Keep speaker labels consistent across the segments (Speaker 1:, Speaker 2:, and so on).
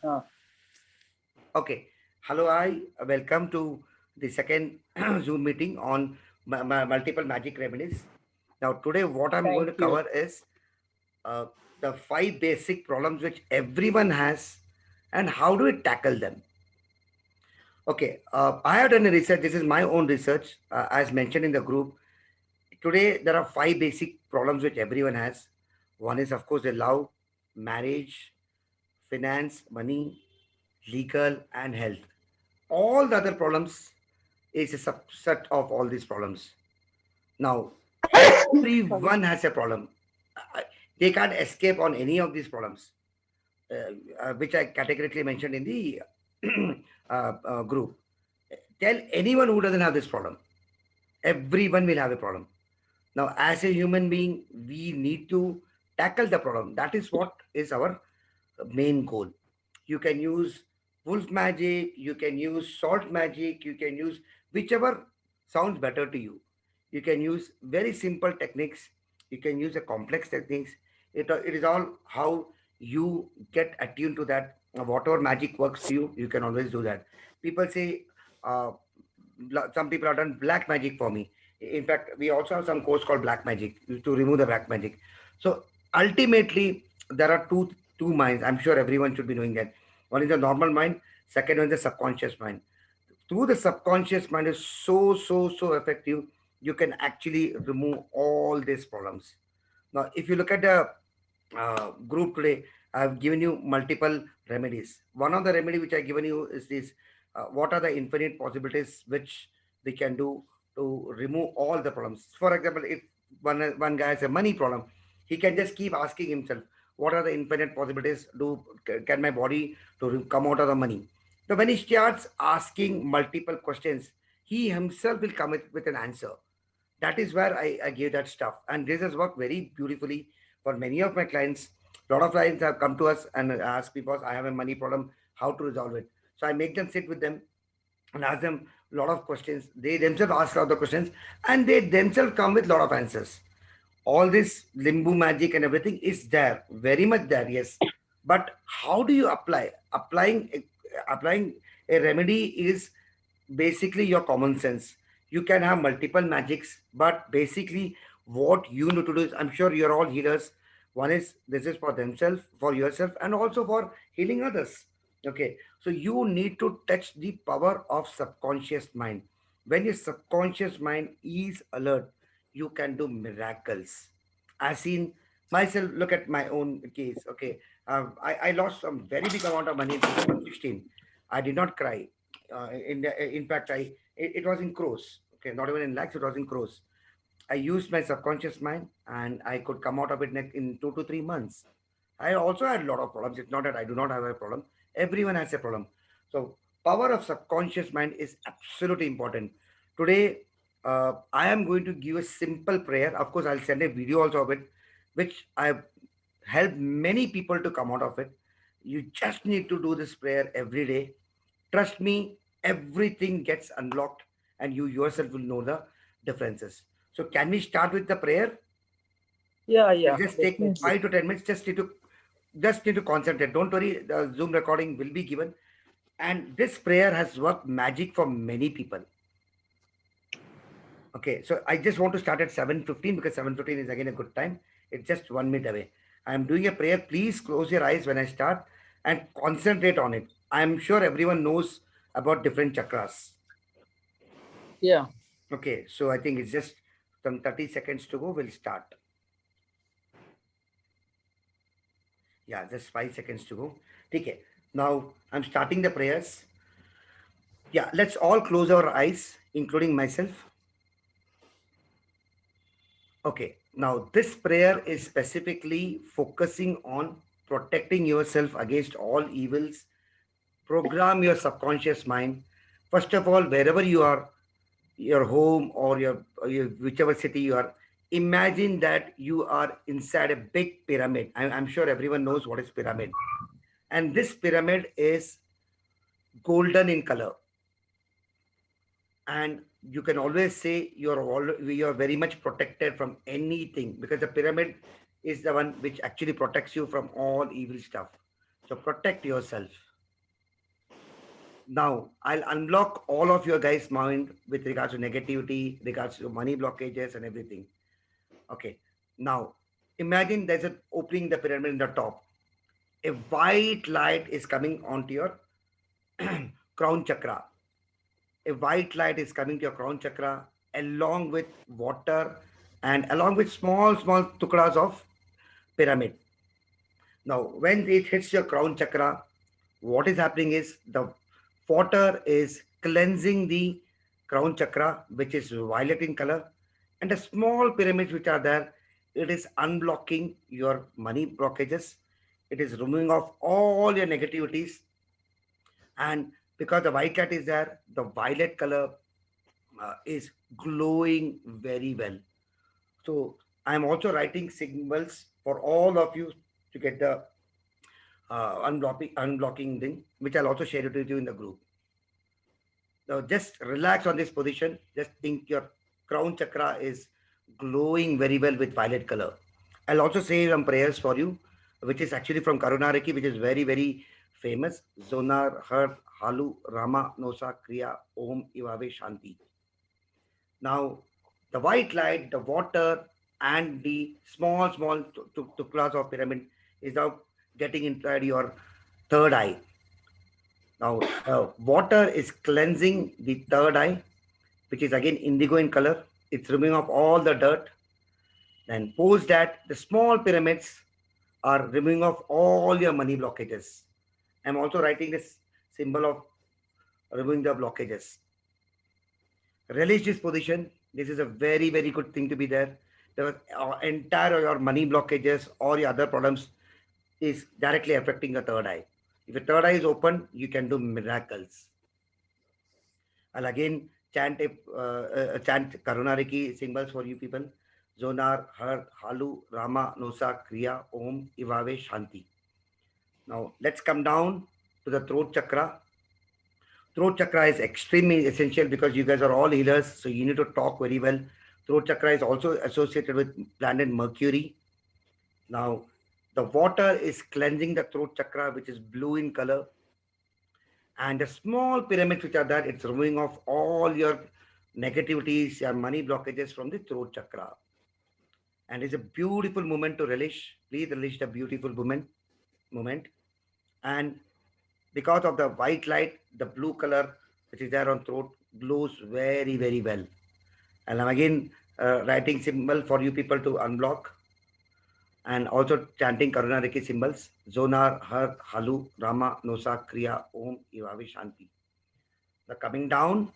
Speaker 1: Uh,
Speaker 2: Okay. Hello, welcome to the second Zoom meeting on multiple magic remedies. Now, today, what I'm going
Speaker 1: Thank
Speaker 2: to
Speaker 1: you.
Speaker 2: cover is uh, the five basic problems which everyone has and how do we tackle them. Okay. I have done a research. This is my own research, as mentioned in the group. Today, there are five basic problems which everyone has. One is, of course, the love, marriage, finance, money, legal, and health. All the other problems is a subset of all these problems. Now,
Speaker 1: Sorry.
Speaker 2: everyone has a problem. Uh, They can't escape on any of these problems, which I categorically mentioned in the group. Tell anyone who doesn't have this problem. Everyone will have a problem. Now, as a human being, we need to tackle the problem. That is what is our main goal. You can use wolf magic, you can use salt magic, you can use whichever sounds better to you. You can use very simple techniques, you can use a complex techniques. It is all how you get attuned to that. Whatever magic works for you, you can always do that. People say, uh, some people have done black magic for me. In fact, we also have some course called black magic to remove the black magic. So ultimately, there are two minds. I'm sure everyone should be knowing that. One is the normal mind. Second one is the subconscious mind. Through the subconscious mind is so effective. You can actually remove all these problems. Now, if you look at the group today, I've given you multiple remedies. One of the remedy which I've given you is this: what are the infinite possibilities which we can do to remove all the problems? For example, if one guy has a money problem, he can just keep asking himself, what are the infinite possibilities? Can my body come out of the money? So when he starts asking multiple questions, he himself will come with an answer. That is where I gave that stuff, and this has worked very beautifully for many of my clients. A lot of clients have come to us and asked because I have a money problem, how to resolve it. So I make them sit with them and ask them a lot of questions. They themselves ask a lot of questions, and they themselves come with a lot of answers. All this limbo magic and everything is there, very much there, yes. But how do you applying a remedy is basically your common sense. You can have multiple magics, but basically what you need to do is, I'm sure you're all healers. One is this is for themselves, for yourself, and also for healing others. Okay, so you need to touch the power of subconscious mind. When your subconscious mind is alert, you can do miracles. I've seen myself. Look at my own case. Okay, I lost some very big amount of money in 2016. I did not cry. In fact, it was in crores. Okay, not even in lakhs. It was in crores. I used my subconscious mind, and I could come out of it in 2 to 3 months. I also had a lot of problems. It's not that I do not have a problem. Everyone has a problem. So, power of subconscious mind is absolutely important. Today, I am going to give a simple prayer. Of course, I'll send a video also of it, which I've helped many people to come out of it. You just need to do this prayer every day. Trust me, everything gets unlocked, and you yourself will know the differences. So, can we start with the prayer?
Speaker 1: Yeah,
Speaker 2: We'll
Speaker 1: yeah,
Speaker 2: just take
Speaker 1: definitely.
Speaker 2: 5 to 10 minutes. Just need to concentrate. Don't worry, the Zoom recording will be given. And this prayer has worked magic for many people. Okay, so I just want to start at 7:15 because 7:15 is again a good time. It's just 1 minute away. I am doing a prayer. Please close your eyes when I start and concentrate on it. I am sure everyone knows about different chakras.
Speaker 1: Yeah,
Speaker 2: Okay, so I think it's just some 30 seconds to go. We'll start. Yeah, just 5 seconds to go. Okay, now I'm starting the prayers. Yeah, let's all close our eyes, including myself. Okay, now this prayer is specifically focusing on protecting yourself against all evils. Program your subconscious mind. First of all, wherever you are, your home or your whichever city you are, imagine that you are inside a big pyramid. I'm sure everyone knows what is pyramid. And this pyramid is golden in color, and you can always say you're very much protected from anything because the pyramid is the one which actually protects you from all evil stuff. So protect yourself. Now I'll unblock all of your guys' mind with regards to negativity, regards to money blockages and everything. Okay. Now imagine there's an opening the pyramid in the top. A white light is coming onto your crown chakra. A white light is coming to your crown chakra along with water and along with small tukras of pyramid. Now, when it hits your crown chakra, what is happening is the water is cleansing the crown chakra, which is violet in color, and the small pyramids which are there, it is unblocking your money blockages. It is removing off all your negativities, and because the white light is there, the violet color is glowing very well. So I am also writing symbols for all of you to get the unblocking thing, which I'll also share it with you in the group. Now just relax on this position. Just think your crown chakra is glowing very well with violet color. I'll also say some prayers for you, which is actually from Karunariki, which is very famous. Zonar, Har, Halu, Rama, Nosa, Kriya, Om, Ivave, Shanti. Now, the white light, the water, and the small tuklas of pyramid is now getting inside your third eye. Now, water is cleansing the third eye, which is again indigo in color. It's removing off all the dirt. Then, post that, the small pyramids are removing off all your money blockages. I'm also writing this symbol of removing the blockages. Relish this position. This is a very good thing to be there. The entire your money blockages or your other problems is directly affecting the third eye. If the third eye is open, you can do miracles. I'll again chant Karunariki symbols for you people. Zonar, Har, Halu, Rama, Nosa, Kriya, Om, Ivave, Shanti. Now let's come down to the throat chakra. Throat chakra is extremely essential because you guys are all healers, so you need to talk very well. Throat chakra is also associated with planet Mercury. Now, the water is cleansing the throat chakra, which is blue in color, and the small pyramids which are there, it's removing off all your negativities, your money blockages from the throat chakra. And it's a beautiful moment to relish. Please relish the beautiful moment. And because of the white light, the blue color which is there on throat glows very well. And I'm again writing symbol for you people to unblock and also chanting Karunariki symbols. Zonar, Har, Halu, Rama, Nosa, Kriya, Om, Ivavi, Shanti. The coming down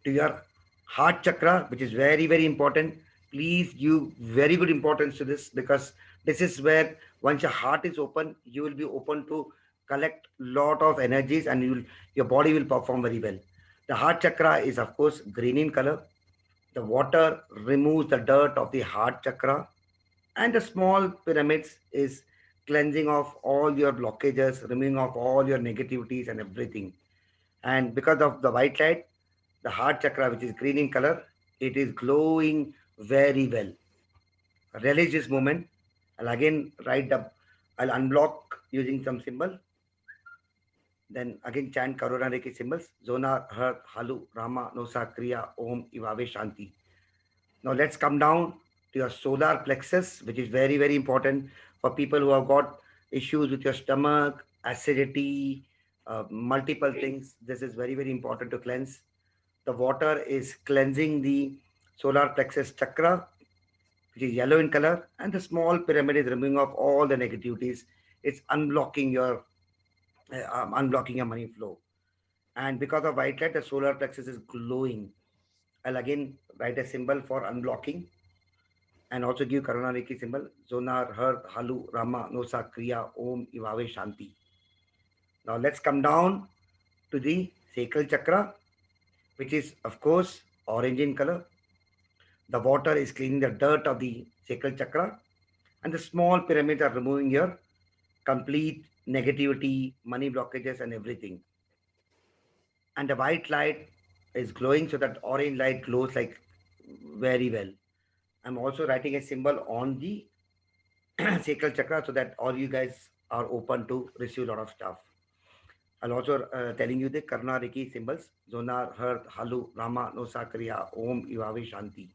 Speaker 2: to your heart chakra, which is very important. Please give very good importance to this because this is where once your heart is open, you will be open to collect lot of energies and your body will perform very well. The heart chakra is of course green in color. The water removes the dirt of the heart chakra, and the small pyramids is cleansing of all your blockages, removing of all your negativities and everything. And because of the white light, the heart chakra, which is green in color, it is glowing very well. Relish this moment. I'll again write up, I'll unblock using some symbol. Then again chant Karuna Reiki symbols. Zona, Har, Halu, Rama, Nosa, Kriya, Om, Ivave, Shanti. Now let's come down to your solar plexus, which is very important for people who have got issues with your stomach, acidity, multiple things. This is very important to cleanse. The water is cleansing the solar plexus chakra, which is yellow in color, and the small pyramid is removing off all the negativities. It's unblocking your money flow. And because of white light, the solar plexus is glowing. I'll again write a symbol for unblocking and also give Karuna Reiki symbol. Zonar, Har, Halu, Rama, Nosa, Kriya, Om, Ivave, Shanti. Now let's come down to the sacral chakra, which is of course orange in color. The water is cleaning the dirt of the sacral chakra, and the small pyramids are removing your complete negativity, money blockages, and everything. And the white light is glowing, so that orange light glows like very well. I'm also writing a symbol on the sacral chakra so that all you guys are open to receive a lot of stuff. I'll also telling you the Karna Reiki symbols: Zonar, Hearth, Halu, Rama, Nosa, Kriya, Om, Ivave, Shanti.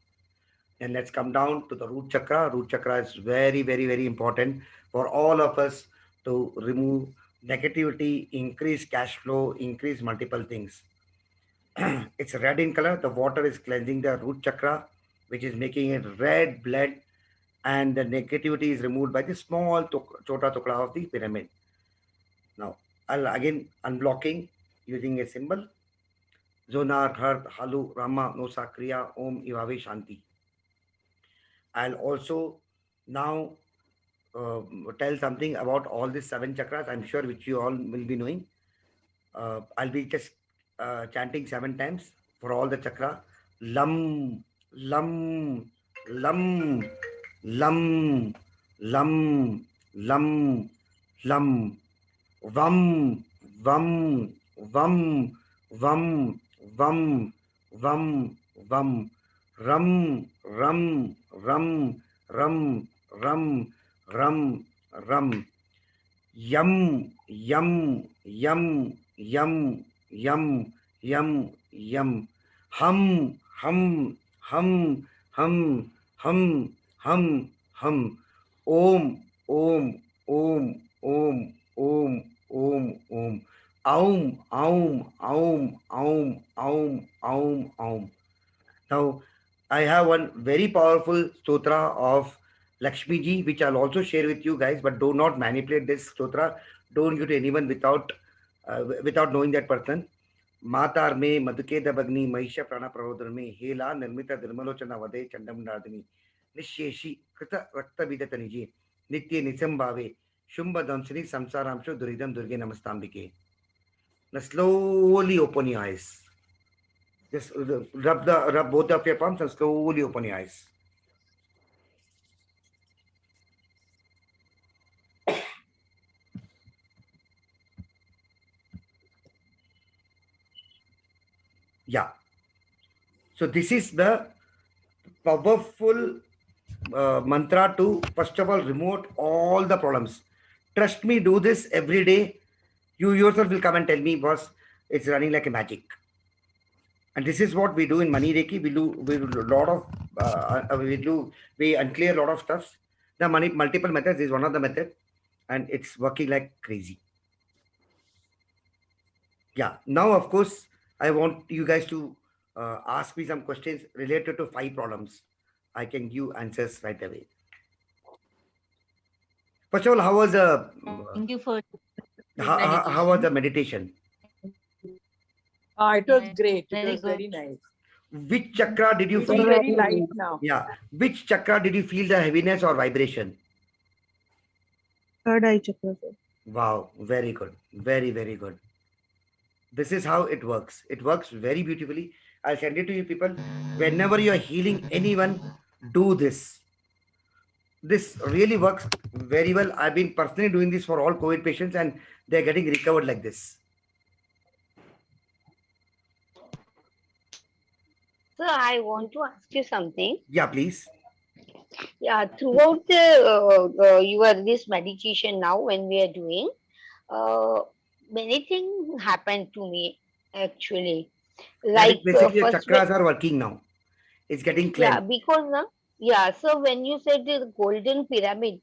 Speaker 2: And let's come down to the root chakra. Root chakra is very, very, very important for all of us to remove negativity, increase cash flow, increase multiple things. It's red in color. The water is cleansing the root chakra, which is making it red blood, and the negativity is removed by the small chota tukla of the pyramid. Now, I'll again unblocking using a symbol. Zonar, Hearth, Halu, Rama, Nosa, Kriya, Om, Ivave, Shanti. I'll also now tell something about all these seven chakras. I'm sure which you all will be knowing. I'll be just chanting 7 times for all the chakra. Lam, lam, lam, lam, lam, lam, lam. Vam, vam, vam, vam, vam, vam, vam. Ram, ram, ram, ram, ram, ram, ram. Yum, yum, yum, yum, yum, yum, yum. Hum, hum, hum, hum, hum, hum, hum. Om, om, om, om, om, om, om. Aum, aum, aum, aum, aum, aum, aum. Now, I have one very powerful stotra of Lakshmi ji, which I'll also share with you guys, but do not manipulate this stotra. Don't give to anyone without knowing that person. Matar me madhukeda bagni mahisha prana pravodar me hela nirmita dirmalochana vade chandamnadini nisheshi krita rakta vidataniji nitye nisambhave shumba damsini samsaramsho duridam durge namastambike. Now slowly open your eyes. Just rub both of your palms and slowly open your eyes. Yeah. So this is the powerful mantra to first of all remove all the problems. Trust me, do this every day. You yourself will come and tell me, boss, it's running like a magic. And this is what we do in Money Reiki. We do a lot of we unclear a lot of stuffs. The money multiple methods is one of the method, and it's working like crazy. Yeah. Now, of course, I want you guys to ask me some questions related to 5 problems. I can give answers right away. First of all, how was the
Speaker 3: Thank you for
Speaker 2: how was the meditation?
Speaker 1: It was great. It
Speaker 3: Very
Speaker 1: was
Speaker 3: good.
Speaker 1: very nice.
Speaker 2: Which chakra did you
Speaker 1: You feel
Speaker 2: feel?
Speaker 1: very light now.
Speaker 2: Yeah. Which chakra did you feel the heaviness or vibration?
Speaker 4: Third eye chakra, sir.
Speaker 2: Wow. Very good. Very, very good. This is how it works. It works very beautifully. I'll send it to you people. Whenever you're healing anyone, do this. This really works very well. I've been personally doing this for all COVID patients and they're getting recovered like this.
Speaker 5: So I want to ask you something.
Speaker 2: Yeah, please.
Speaker 5: Yeah, throughout your this meditation now when we are doing, many things happened to me actually.
Speaker 2: That is
Speaker 5: Like
Speaker 2: basically your
Speaker 5: first,
Speaker 2: chakras are working now. It's getting
Speaker 5: yeah,
Speaker 2: cleansed.
Speaker 5: because yeah. So when you said the golden pyramid,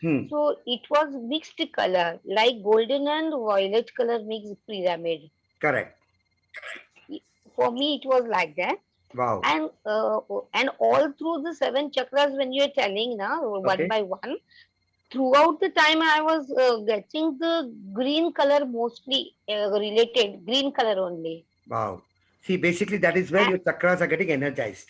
Speaker 2: Hmm.
Speaker 5: so it was mixed color, like golden and violet color mixed pyramid.
Speaker 2: Correct.
Speaker 5: For me, it was like that.
Speaker 2: Wow.
Speaker 5: And all through the 7 chakras when you're telling now one
Speaker 2: Okay.
Speaker 5: by one, throughout the time I was getting the green color mostly related green color only.
Speaker 2: Wow. See, basically that is where
Speaker 5: and,
Speaker 2: your chakras are getting energized.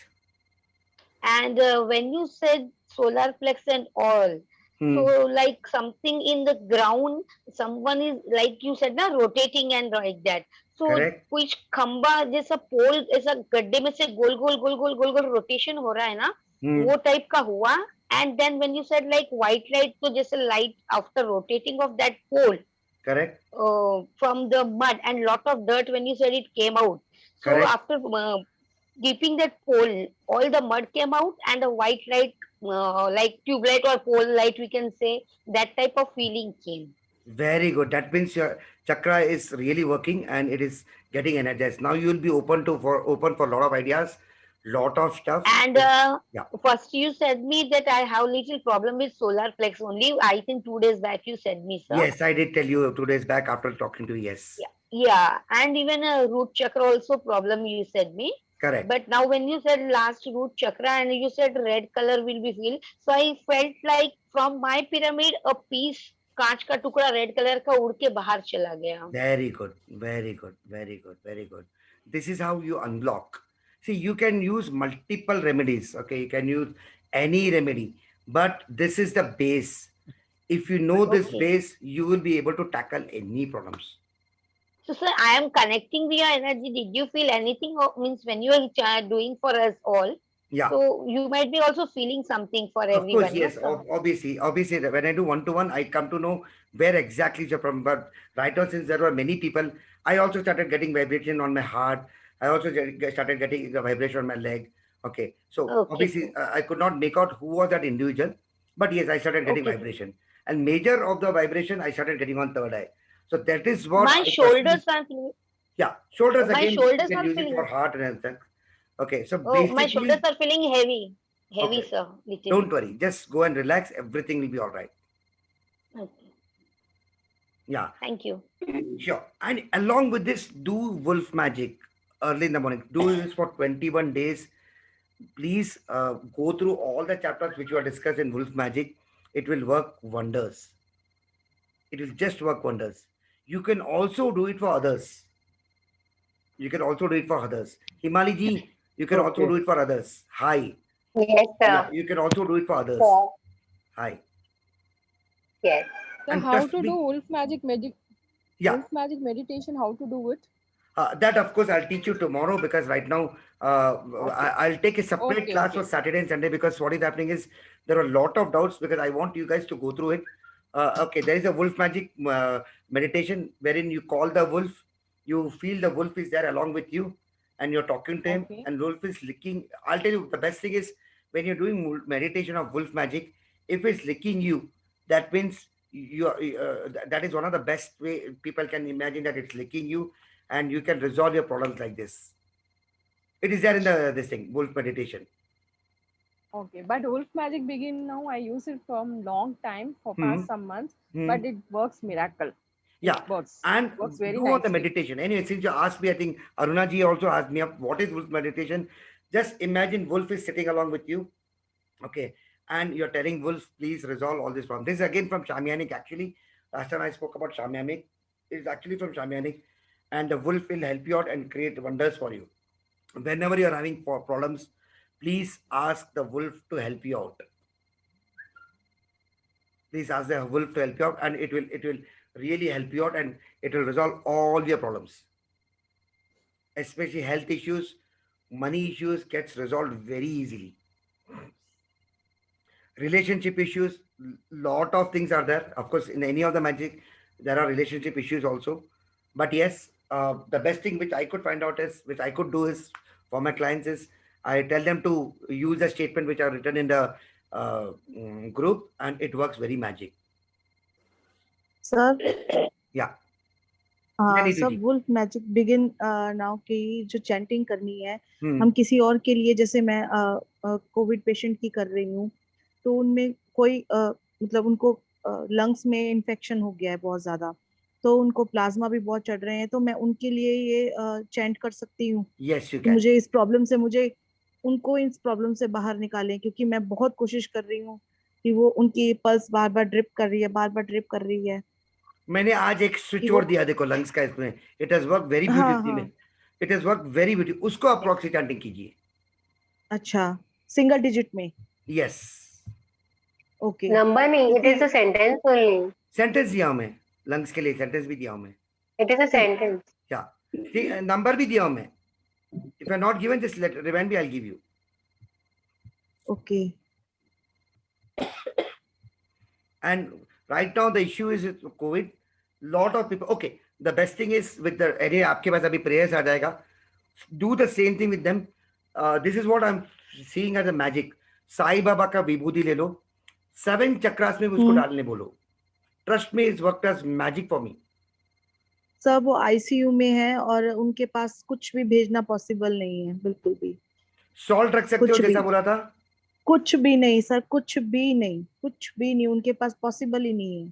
Speaker 5: and when you said solar plex and all, so
Speaker 2: Hmm.
Speaker 5: like something in the ground, someone is like you said na rotating and like that. So
Speaker 2: Correct.
Speaker 5: कुछ खंबा जैसा पोल ऐसा गड्ढे में से गोल गोल गोल गोल गोल गोल rotation हो रहा है ना,
Speaker 2: Hmm.
Speaker 5: वो टाइप का हुआ. And then when you said like white light, तो जैसे light after rotating of that pole
Speaker 2: Correct.
Speaker 5: from the mud and lot of dirt when you said it came out. So
Speaker 2: Correct.
Speaker 5: after keeping that pole, all the mud came out and a white light, like tube light or pole light, we can say that type of feeling came.
Speaker 2: Very good. That means your chakra is really working and it is getting energized. Now you will be open for a lot of ideas, lot of stuff.
Speaker 5: And
Speaker 2: Yeah.
Speaker 5: first you said me that I have little problem with solar plex only. I think 2 days back you said me, sir.
Speaker 2: Yes, I did tell you 2 days back after talking to you. Yes.
Speaker 5: Yeah, yeah, and even a root chakra also problem you said me.
Speaker 2: Correct.
Speaker 5: But now when you said last root chakra and you said red color will be filled, so I felt like from my pyramid a piece कांच का टुकड़ा red colour का उड़ के बाहर चला गया.
Speaker 2: Very good. Very good. Very good. Very good. This is how you unblock. See, you can use multiple remedies. Okay, you can use any remedy, but this is the base. If you know this
Speaker 5: Okay.
Speaker 2: base, you will be able to tackle any problems.
Speaker 5: So sir, I am connecting via energy. Did you feel anything? Or means when you are doing for us all,
Speaker 2: Yeah.
Speaker 5: so you might be also feeling something for
Speaker 2: Of course,
Speaker 5: everyone, no,
Speaker 2: yes.
Speaker 5: sir?
Speaker 2: Obviously, that when I do one-to-one, I come to know where exactly is your problem. But right now, since there were many people, I also started getting vibration on my heart. I also started getting the vibration on my leg. Okay, so
Speaker 5: Okay,
Speaker 2: obviously,
Speaker 5: sir.
Speaker 2: I could not make out who was that individual, but yes, I started getting
Speaker 5: Okay, sir.
Speaker 2: vibration, and major of the vibration I started getting on third eye. So that is what
Speaker 5: My
Speaker 2: I personally,
Speaker 5: shoulders are feeling.
Speaker 2: yeah, shoulders
Speaker 5: My
Speaker 2: again. You
Speaker 5: shoulders
Speaker 2: can
Speaker 5: are
Speaker 2: use it for
Speaker 5: feeling.
Speaker 2: heart and everything. Okay, so
Speaker 5: Oh, my shoulders
Speaker 2: basically,
Speaker 5: are feeling heavy. Heavy,
Speaker 2: okay,
Speaker 5: sir. Little.
Speaker 2: don't worry, just go and relax. Everything will be all right.
Speaker 5: Okay.
Speaker 2: Yeah.
Speaker 5: Thank you.
Speaker 2: Sure. And along with this, do wolf magic early in the morning. Do this for 21 days. Please go through all the chapters which were discussed in wolf magic. It will work wonders. It will just work wonders. You can also do it for others. You can also do it for others. Himali ji, you can also do
Speaker 1: Okay.
Speaker 2: it for others. Hi.
Speaker 5: Yes,
Speaker 2: Yeah,
Speaker 5: sir.
Speaker 2: you can also do it for others.
Speaker 5: Sir.
Speaker 2: Hi.
Speaker 5: Yes.
Speaker 3: So
Speaker 2: And
Speaker 3: how
Speaker 2: trust
Speaker 3: to do
Speaker 2: me. Yeah.
Speaker 3: wolf magic meditation? How to do it?
Speaker 2: That of course I'll teach you tomorrow because right now
Speaker 3: Okay.
Speaker 2: I'll take a separate
Speaker 3: Okay.
Speaker 2: class for
Speaker 3: Okay.
Speaker 2: Saturday and Sunday because what is happening is there are a lot of doubts because I want you guys to go through it. Okay, there is a wolf magic meditation wherein you call the wolf, you feel the wolf is there along with you, and you're talking to him,
Speaker 3: Okay.
Speaker 2: and wolf is licking. I'll tell you the best thing is when you're doing meditation of wolf magic, if it's licking you, that means you are, that is one of the best way people can imagine that it's licking you and you can resolve your problems like this. It is there in the this thing, wolf meditation.
Speaker 3: Okay. But wolf magic begin now. I use it from long time for
Speaker 2: Hmm.
Speaker 3: past some months,
Speaker 2: Hmm.
Speaker 3: but it works miracle.
Speaker 2: Yeah.
Speaker 3: It works.
Speaker 2: And
Speaker 3: Works very
Speaker 2: do on the
Speaker 3: nicely.
Speaker 2: meditation. Anyway, since you asked me, I think Aruna ji also asked me up what is wolf meditation. Just imagine wolf is sitting along with you. Okay. And you're telling wolf, please resolve all this problem. This is again from Shamyanic actually. Last time I spoke about Shamyanic. It is actually from Shamyanic. And the wolf will help you out and create wonders for you. Whenever you're having problems, please ask the wolf to help you out. Please ask the wolf to help you out, and it will really help you out, and it will resolve all your problems, especially health issues, money issues gets resolved very easily. Relationship issues, lot of things are there. Of course, in any of the magic, there are relationship issues also. But yes, the best thing which I could find out is, which I could do is for my clients is, I tell them to use a statement which are written in the group, and it works very magic.
Speaker 4: Sir
Speaker 2: Yeah.
Speaker 4: हाँ
Speaker 2: नीतू
Speaker 4: सब
Speaker 2: जी.
Speaker 4: Wolf magic begin now की जो chanting करनी है
Speaker 2: Hmm.
Speaker 4: हम किसी और के लिए जैसे मैं कोविड पेशेंट की कर रही हूँ तो उनमें कोई मतलब उनको लंग्स में इन्फेक्शन हो गया है बहुत ज्यादा तो उनको प्लाज्मा भी बहुत चढ़ रहे हैं तो मैं उनके लिए ये चैंट कर सकती हूँ
Speaker 2: Yes, you
Speaker 4: कि
Speaker 2: can.
Speaker 4: मुझे इस प्रॉब्लम से मुझे उनको इस प्रॉब्लम से बाहर निकालें क्योंकि मैं बहुत कोशिश कर रही हूँ कि वो उनकी पल्स बार बार ड्रिप कर रही है बार बार ड्रिप कर रही है
Speaker 2: मैंने आज एक स्विच
Speaker 4: कि वो
Speaker 2: और दिया देखो लंग्स का इसमें. इट हैज वर्क वेरी
Speaker 4: हाँ
Speaker 2: ब्यूटीफुली.
Speaker 4: हाँ
Speaker 2: it has work very beauty. उसको आप प्रॉक्सी चैंटिंग कीजिए.
Speaker 4: अच्छा सिंगल डिजिट में
Speaker 2: यस.
Speaker 4: ओके
Speaker 6: Number नहीं, it is a sentence only.
Speaker 2: Sentence दिया हूं मैं. लंग्स के लिए सेंटेंस भी दिया हूं मैं.
Speaker 6: It is a sentence.
Speaker 2: क्या नंबर भी दिया हूं मैं. If I not given just let remind me, I give you.
Speaker 4: Okay
Speaker 2: And right now the issue is with COVID. Lot of people. Okay, the best thing is with the area. आपके पास अभी prayers आ जाएगा. Do the same thing with them. This is what I'm seeing as a magic. Sai Baba का विभूति ले लो. 7 चक्रास में उसको डालने बोलो. Trust me, it's worked as magic for me.
Speaker 4: Sir वो आईसीयू में है और उनके पास कुछ भी भेजना पॉसिबल नहीं है, बिल्कुल भी
Speaker 2: Salt रख सकते हो
Speaker 4: कुछ भी
Speaker 2: जैसा बोला था.
Speaker 4: कुछ भी नहीं सर, कुछ भी नहीं, कुछ भी नहीं उनके पास पॉसिबल ही नहीं है।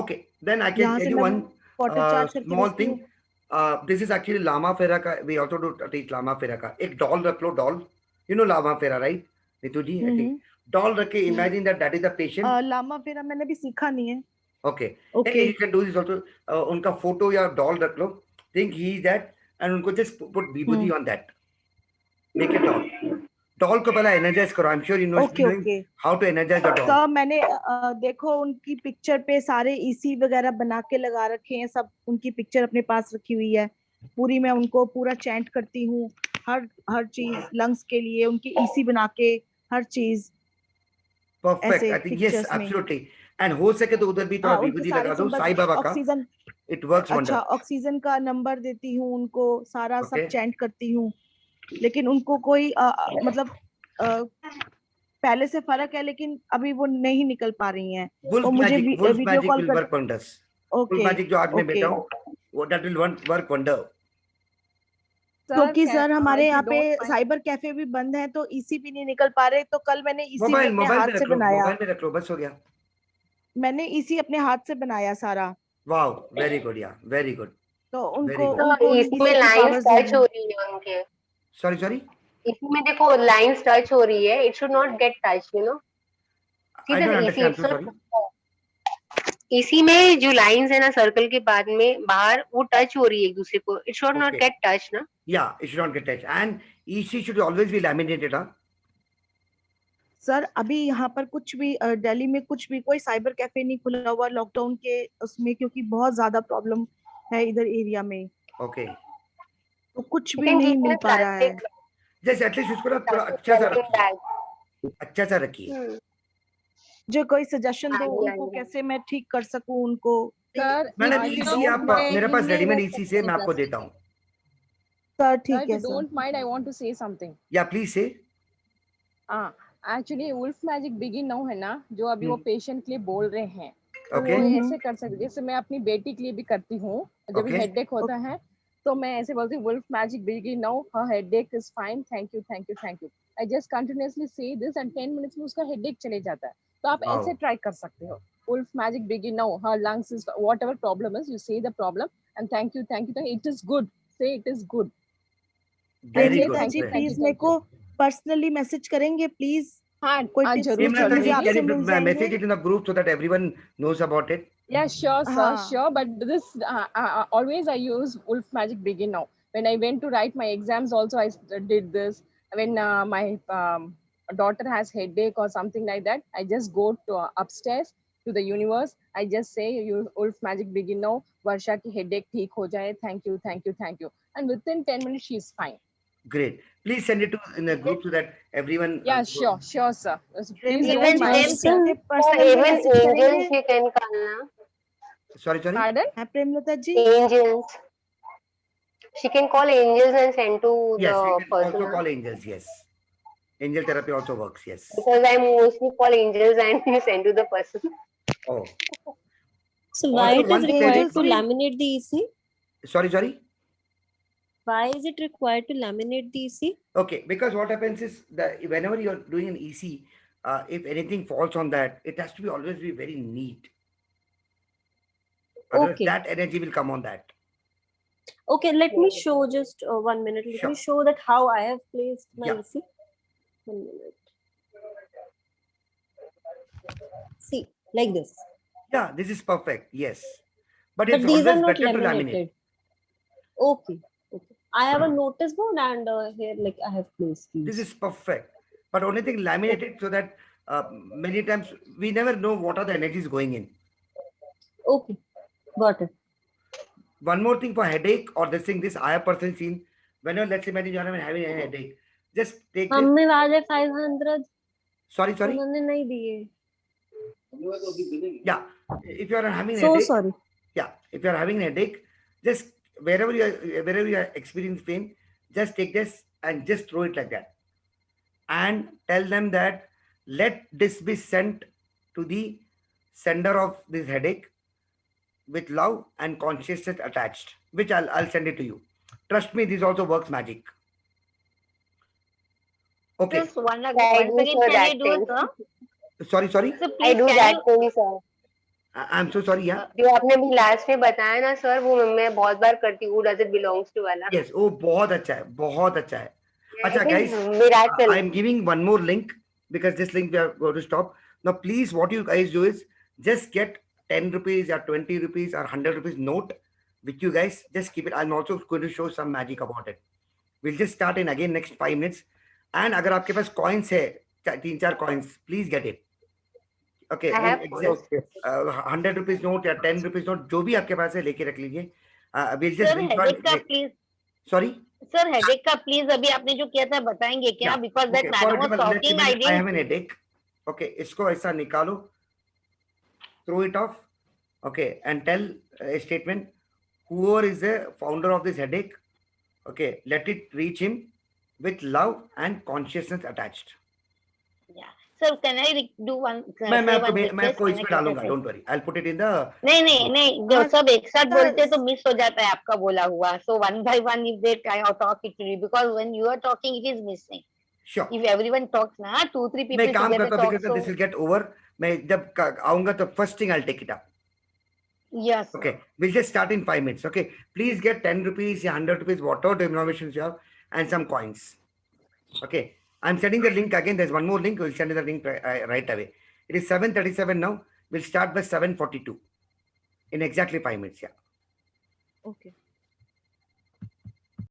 Speaker 2: Okay, then I can
Speaker 4: यहाँ
Speaker 2: tell
Speaker 4: से
Speaker 2: you
Speaker 4: मैं
Speaker 2: one
Speaker 4: वाटर चार्ज करके
Speaker 2: small
Speaker 4: भेजती
Speaker 2: thing.
Speaker 4: हूँ।
Speaker 2: This is actually Lama Fera का. We also do teach Lama Fera का. एक doll रख लो, doll. You know Lama Fera, right? Neetu ji, I think. Doll रख के imagine that is the patient.
Speaker 4: Lama फेरा मैंने भी सीखा नहीं है।
Speaker 2: Okay.
Speaker 4: Okay.
Speaker 2: Hey, you can do this also. उनका photo या doll रख लो. Think he is that, and उनको just put vibhuti on that. Make a doll. Doll को पहले energize करो. I'm sure you know
Speaker 4: Okay.
Speaker 2: how to energize a doll.
Speaker 4: तो मैंने देखो उनकी पिक्चर पे सारे ईसी वगैरह बना के लगा रखे हैं, सब उनकी पिक्चर अपने पास रखी हुई है पूरी। मैं उनको पूरा चैंट करती हूँ, हर चीज लंग्स के लिए उनकी ईसी बना के हर चीज।
Speaker 2: Perfect.
Speaker 4: ऐसे
Speaker 2: I think yes,
Speaker 4: pictures में।
Speaker 2: absolutely. And हो सके तो उधर भी थोड़ा
Speaker 4: उनके
Speaker 2: विभूति
Speaker 4: सारे
Speaker 2: लगा दो
Speaker 4: सिंबल,
Speaker 2: साईं बाबा का.
Speaker 4: Oxygen,
Speaker 2: It works wonder.
Speaker 4: अच्छा ऑक्सीजन का नंबर देती हूँ उनको, सारा सब
Speaker 2: Okay.
Speaker 4: चैंट करती हूँ, लेकिन उनको कोई मतलब पहले से फर्क है, लेकिन अभी वो नहीं निकल पा रही हैं।
Speaker 2: Wolf
Speaker 4: वो मुझे
Speaker 2: magic, wolf
Speaker 4: video
Speaker 2: magic
Speaker 4: call
Speaker 2: will
Speaker 4: कर।
Speaker 2: work wonders.
Speaker 4: Okay
Speaker 2: Wolf magic जो आज मैं
Speaker 4: ओके।
Speaker 2: बैठा हूँ, वो that will work wonder.
Speaker 4: क्योंकि सर हमारे
Speaker 3: if you
Speaker 4: यहाँ पे
Speaker 3: don't mind-
Speaker 4: साइबर कैफे भी बंद है, तो ईसी भी नहीं निकल पा रहे। तो कल मैंने ईसी
Speaker 2: मोबाइल
Speaker 4: अपने
Speaker 2: मोबाइल
Speaker 4: हाथ
Speaker 2: में
Speaker 4: से
Speaker 2: रख लो,
Speaker 4: बनाया,
Speaker 2: मोबाइल में रख लो, बस हो गया.
Speaker 4: मैंने ईसी अपने हाथ से बनाया सारा।
Speaker 2: Wow, very good, yeah, very good.
Speaker 4: तो
Speaker 2: Very
Speaker 4: उनको
Speaker 2: good.
Speaker 4: उनको
Speaker 6: इसमें
Speaker 4: ईसी की
Speaker 6: लाइंस
Speaker 4: पावर्स
Speaker 6: टच हो
Speaker 4: देनी।
Speaker 6: रही है उनके,
Speaker 2: Sorry.
Speaker 6: इसमें देखो लाइंस टच हो रही है, it should not gate touch, you know.
Speaker 2: I don't understand. I'm so sorry.
Speaker 6: इसी में जो लाइंस है ना सर्कल के बाद में बाहर, वो टच हो रही है एक दूसरे को, it should not
Speaker 2: Okay.
Speaker 6: Get touch ना।
Speaker 2: Yeah, it should not get touched. And EC should always be laminated, huh?
Speaker 4: Sir अभी यहाँ पर कुछ भी दिल्ली में कुछ भी कोई साइबर कैफे नहीं खुला हुआ लॉकडाउन के उसमें, क्योंकि बहुत ज्यादा प्रॉब्लम है इधर एरिया में,
Speaker 2: Okay.
Speaker 4: तो कुछ भी नहीं मिल पा रहा है।
Speaker 2: जैसे एटलीस्ट उसको ना थोड़ा अच्छा सा रखिए, अच्छा सा रखिए.
Speaker 4: जो कोई सजेशन दो
Speaker 6: हाँ जी,
Speaker 4: उनको,
Speaker 6: हाँ जी।
Speaker 4: कैसे मैं ठीक कर सकूं उनको।
Speaker 3: Sir,
Speaker 2: madam
Speaker 3: if you
Speaker 2: EC
Speaker 3: don't
Speaker 2: आप
Speaker 3: mind,
Speaker 2: मेरे पास
Speaker 3: in my
Speaker 2: readymade
Speaker 3: work
Speaker 2: EC से मैं आपको देता हूँ.
Speaker 4: सर
Speaker 3: Sir,
Speaker 4: ठीक
Speaker 3: if
Speaker 4: है
Speaker 3: you
Speaker 4: सर।
Speaker 3: don't mind, I want to say something.
Speaker 2: या please say.
Speaker 3: Actually wolf magic begin now है ना, जो अभी वो पेशेंट के लिए बोल रहे हैं, तो
Speaker 2: Okay.
Speaker 3: वो ऐसे कर सकते, जैसे मैं अपनी बेटी के लिए भी करती हूँ, जब भी
Speaker 2: Okay.
Speaker 3: हेडेक होता है तो मैं ऐसे बोलती हूँ वुल्फ मैजिक बिगिन नाउ, हर headache is fine, thank you. I just continuously say this and 10 minutes में उसका हेडेक चले जाता है। तो आप
Speaker 2: Wow.
Speaker 3: ऐसे ट्राई कर सकते हो, wolf magic begin now, her lungs is whatever problem is, you say the problem and thank you, it is good, say it is good.
Speaker 2: Very
Speaker 3: Say
Speaker 2: good.
Speaker 3: thank
Speaker 4: जी
Speaker 3: you,
Speaker 4: प्लीज
Speaker 3: thank you,
Speaker 4: मेरे
Speaker 3: thank
Speaker 4: को personally message करेंगे please,
Speaker 3: हाँ
Speaker 4: कोई
Speaker 3: हाँ,
Speaker 4: tips
Speaker 3: जरूर
Speaker 4: मुझे
Speaker 2: Hemlata ji,
Speaker 3: जरूर।
Speaker 4: आपसे
Speaker 2: can you
Speaker 4: मिल जाएंगे।
Speaker 2: message it in the group so that everyone knows about it?
Speaker 3: Yeah, sure, sir,
Speaker 4: हाँ।
Speaker 3: sure. But this always I use Wolf Magic Begin now. When I went to write my exams, also I did this. When my daughter has headache or something like that, I just go to upstairs to the universe. I just say, "You Wolf Magic Begin now. Varsha ki headache theek ho jaye. Thank you." And within 10 minutes, she's fine.
Speaker 2: Great. Please send it to in the group so that everyone.
Speaker 3: Yeah, sure, sir. Please
Speaker 4: Even
Speaker 3: don't mind.
Speaker 6: Simpson,
Speaker 4: personally
Speaker 6: even
Speaker 4: message
Speaker 6: angels
Speaker 4: करेंगे।
Speaker 6: you can call na.
Speaker 2: Sorry.
Speaker 3: Pardon?
Speaker 4: हाँ प्रेमलता जी।
Speaker 6: Angels. She can call angels and send to
Speaker 2: Yes,
Speaker 6: the
Speaker 2: you can
Speaker 6: person.
Speaker 2: also call angels. Yes, angel therapy also works. Yes.
Speaker 6: Because I mostly call angels and send to the person.
Speaker 2: Oh,
Speaker 7: So why
Speaker 2: Also,
Speaker 7: it
Speaker 2: one
Speaker 7: is
Speaker 2: thing
Speaker 7: required
Speaker 4: angels
Speaker 7: to
Speaker 4: will-
Speaker 7: laminate the EC?
Speaker 2: sorry.
Speaker 7: Why is it required to laminate the EC?
Speaker 2: Okay, because what happens is that whenever you're doing an EC, if anything falls on that, it has to be always be very neat. Otherwise,
Speaker 7: Okay.
Speaker 2: that energy will come on that.
Speaker 7: Okay, let me show just 1 minute. Let
Speaker 2: Sure.
Speaker 7: me show that how I have placed my
Speaker 2: Yeah.
Speaker 7: EC. 1 minute. See, like this.
Speaker 2: Yeah, this is perfect. Yes, but
Speaker 7: But
Speaker 2: it's
Speaker 7: these are
Speaker 2: always
Speaker 7: not
Speaker 2: better to laminate.
Speaker 7: laminated. Okay. Okay. I have a notice board and here like I have placed these.
Speaker 2: This is perfect. But only thing laminated so that many times we never know what are the energies going in.
Speaker 7: Okay. Got it.
Speaker 2: One more thing for headache or this thing, this I have personally seen. Whenever let's imagine you're having a headache, just take this.
Speaker 7: हमने वाले 500
Speaker 2: Sorry.
Speaker 7: उन्होंने नहीं दिए.
Speaker 2: Yeah, if you are having a
Speaker 7: So
Speaker 2: headache,
Speaker 7: sorry.
Speaker 2: yeah, if you are having a headache, just wherever you are experiencing pain, just take this and just throw it like that, and tell them that let this be sent to the sender of this headache with love and consciousness attached, which I'll send it to you. Trust me, this also works magic. Okay.
Speaker 5: Just one
Speaker 6: I
Speaker 5: once
Speaker 6: do,
Speaker 5: again,
Speaker 6: sir,
Speaker 5: can
Speaker 6: that
Speaker 5: you do it,
Speaker 6: thing.
Speaker 5: sir?
Speaker 2: Sorry.
Speaker 5: So
Speaker 6: I
Speaker 5: please,
Speaker 6: do
Speaker 5: can
Speaker 6: that
Speaker 5: you?
Speaker 6: thing, sir.
Speaker 2: I'm so sorry. Yeah.
Speaker 6: जो आपने भी last में बताया ना sir, वो मैं बहुत बार करती हूँ. Does it belongs to वाला?
Speaker 2: Yes. Oh, बहुत अच्छा है, बहुत अच्छा है.
Speaker 6: I
Speaker 2: Acha,
Speaker 6: think
Speaker 2: guys,
Speaker 6: miracle.
Speaker 2: I'm giving one more link because this link we are going to stop. Now, please, what you guys do is just get 10 rupees or 20 rupees or 100 rupees note with you guys. Just keep it. I'm also going to show some magic about it. We'll just start in again next 5 minutes. And अगर आपके पास coins है, 3-4 coins, please get it. Okay.
Speaker 6: I have
Speaker 2: exact, 100 rupees note या 10 rupees note, जो भी आपके पास है, लेके रख लीजिए. We'll just
Speaker 5: सर हेडेक का प्लीज,
Speaker 2: Sorry.
Speaker 5: सर हेडेक का प्लीज अभी आपने जो किया था बताएंगे क्या?
Speaker 2: Yeah.
Speaker 5: Because that
Speaker 2: Okay, for
Speaker 5: madam was
Speaker 2: example, let's
Speaker 5: talking,
Speaker 2: say
Speaker 5: I
Speaker 2: I have
Speaker 5: didn't.
Speaker 2: an headache. Okay, इसको ऐसा निकालो, throw it off. Okay, and tell a statement. Whoever is the founder of this headache, okay, let it reach him with love and consciousness attached.
Speaker 5: Sir can I do one,
Speaker 2: मैं आपको इसमें डालूंगा. Don't worry, I'll put it in the.
Speaker 5: नहीं, जो सब एक साथ बोलते तो मिस हो जाता है आपका बोला हुआ. So one by one if they talk it to you, because when you are talking it is missing.
Speaker 2: Sure.
Speaker 5: If everyone talks ना, 2-3 people
Speaker 2: मैं काम
Speaker 5: together
Speaker 2: करता
Speaker 5: talk,
Speaker 2: because this will get over. मैं जब आऊंगा तो first thing I'll take it up.
Speaker 5: yes.
Speaker 2: Okay, we'll just start in 5 minutes. Okay, please get 10 rupees, 100 rupees, whatever denominations you have, and some coins. Okay, I'm sending the link again. There's one more link. We'll send you the link right away. It is 7:37 now. We'll start by 7:42 in exactly 5 minutes. Yeah.
Speaker 4: Okay.